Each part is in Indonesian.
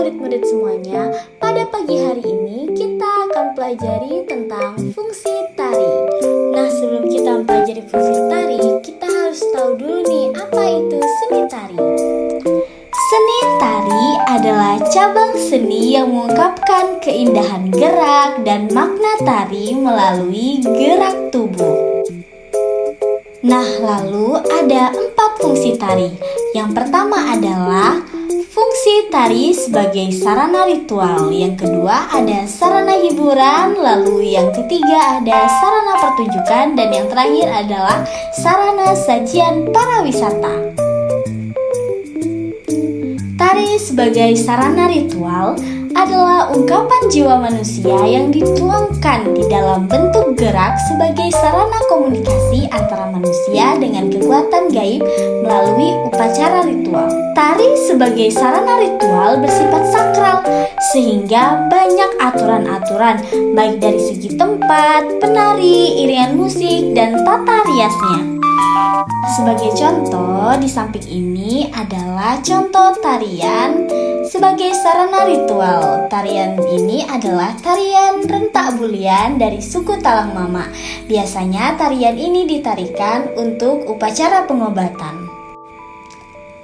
murid-murid semuanya. Pada pagi hari ini kita akan pelajari tentang fungsi tari. Nah, sebelum kita mempelajari fungsi tari, kita harus tahu dulu nih apa itu seni tari. Seni tari adalah cabang seni yang mengungkapkan keindahan gerak dan makna tari melalui gerak tubuh. Nah, lalu ada 4 fungsi tari. Yang pertama adalah fungsi tari sebagai sarana ritual. Yang kedua ada sarana hiburan. Lalu yang ketiga ada sarana pertunjukan. Dan yang terakhir adalah sarana sajian para wisata. Tari sebagai sarana ritual adalah ungkapan jiwa manusia yang dituangkan di dalam bentuk gerak sebagai sarana komunikasi antara manusia dengan kekuatan gaib melalui upacara ritual. Tari sebagai sarana ritual bersifat sakral sehingga banyak aturan-aturan baik dari segi tempat, penari, iringan musik, dan tata riasnya. Sebagai contoh, di samping ini adalah contoh tarian sebagai sarana ritual. Tarian ini adalah tarian rentak bulian dari suku Talang Mama. Biasanya tarian ini ditarikan untuk upacara pengobatan.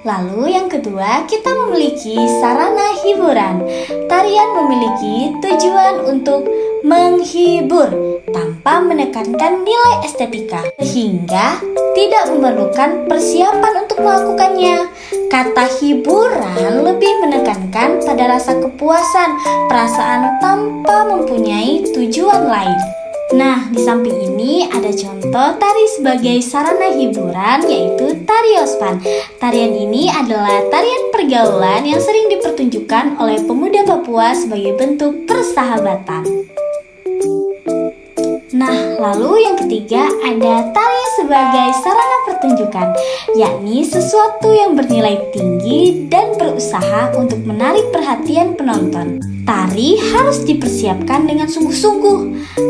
Lalu yang kedua, kita memiliki sarana hiburan. Tarian memiliki tujuan untuk menghibur tanpa menekankan nilai estetika, sehingga tidak memerlukan persiapan untuk melakukannya. Kata hiburan lebih menekankan pada rasa kepuasan, perasaan tanpa mempunyai tujuan lain. Nah, di samping ini ada contoh tari sebagai sarana hiburan, yaitu tari ospan. Tarian ini adalah tarian pergaulan yang sering dipertunjukkan oleh pemuda Papua sebagai bentuk persahabatan. Nah, lalu yang ketiga ada tari sebagai sarana pertunjukan, yakni sesuatu yang bernilai tinggi dan berusaha untuk menarik perhatian penonton. Tari harus dipersiapkan dengan sungguh-sungguh,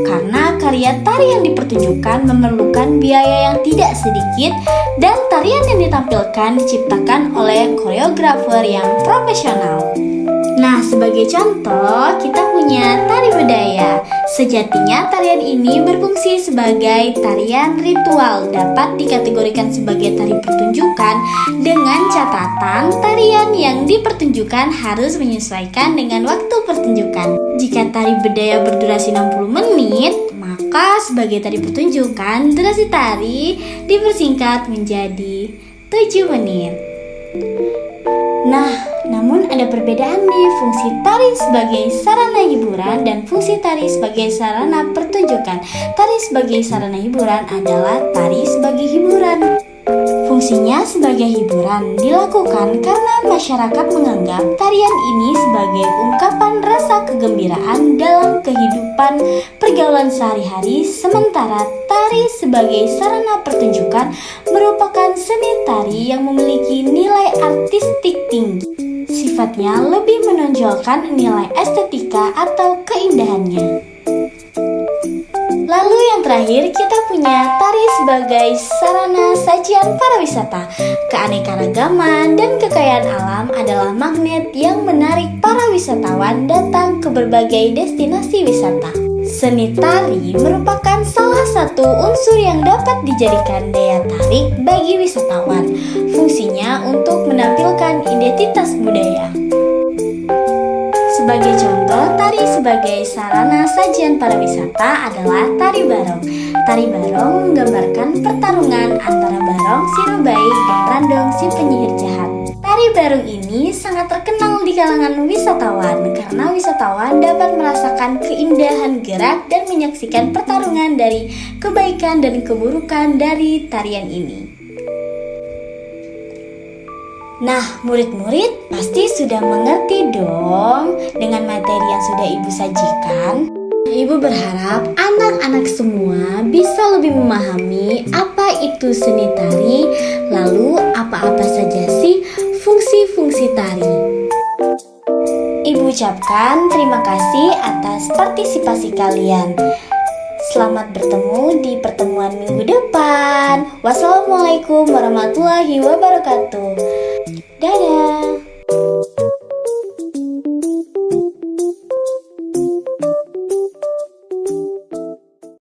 karena karya tari yang dipertunjukkan memerlukan biaya yang tidak sedikit dan tarian yang ditampilkan diciptakan oleh koreografer yang profesional. Nah, sebagai contoh, kita punya tari budaya. Sejatinya tarian ini berfungsi sebagai tarian ritual, dapat dikategorikan sebagai tari pertunjukan dengan catatan tarian yang dipertunjukkan harus menyesuaikan dengan waktu pertunjukan. Jika tari budaya berdurasi 60 menit, maka sebagai tari pertunjukan, durasi tari dipersingkat menjadi 7 menit. Nah, namun ada perbedaan nih fungsi tari sebagai sarana hiburan dan fungsi tari sebagai sarana pertunjukan. Tari sebagai sarana hiburan adalah tari sebagai hiburan. Fungsinya sebagai hiburan dilakukan karena masyarakat menganggap tarian ini sebagai ungkapan rasa kegembiraan dalam kehidupan pergaulan sehari-hari, sementara tari sebagai sarana pertunjukan merupakan seni tari yang memiliki nilai artistik tinggi. Sifatnya lebih menonjolkan nilai estetika atau keindahannya. Lalu yang terakhir kita punya tari sebagai sarana sajian para wisata. Keanekaragaman dan kekayaan alam adalah magnet yang menarik para wisatawan datang ke berbagai destinasi wisata. Seni tari merupakan salah satu unsur yang dapat dijadikan daya tarik bagi wisatawan. Fungsinya untuk menampilkan identitas budaya. Sebagai contoh, tari sebagai sarana sajian para wisata adalah tari barong. Tari barong menggambarkan pertarungan antara Barong si Rubai dan Randong si penyihir jahat. Tari barong ini sangat terkenal di kalangan wisatawan karena wisatawan dapat merasakan keindahan gerak dan menyaksikan pertarungan dari kebaikan dan keburukan dari tarian ini. Nah, murid-murid pasti sudah mengerti dong dengan materi yang sudah Ibu sajikan. Ibu berharap anak-anak semua bisa lebih memahami apa itu seni tari, lalu apa-apa saja sih fungsi-fungsi tari. Ibu ucapkan terima kasih atas partisipasi kalian. Selamat bertemu di pertemuan minggu depan. Wassalamualaikum warahmatullahi wabarakatuh. Dadah.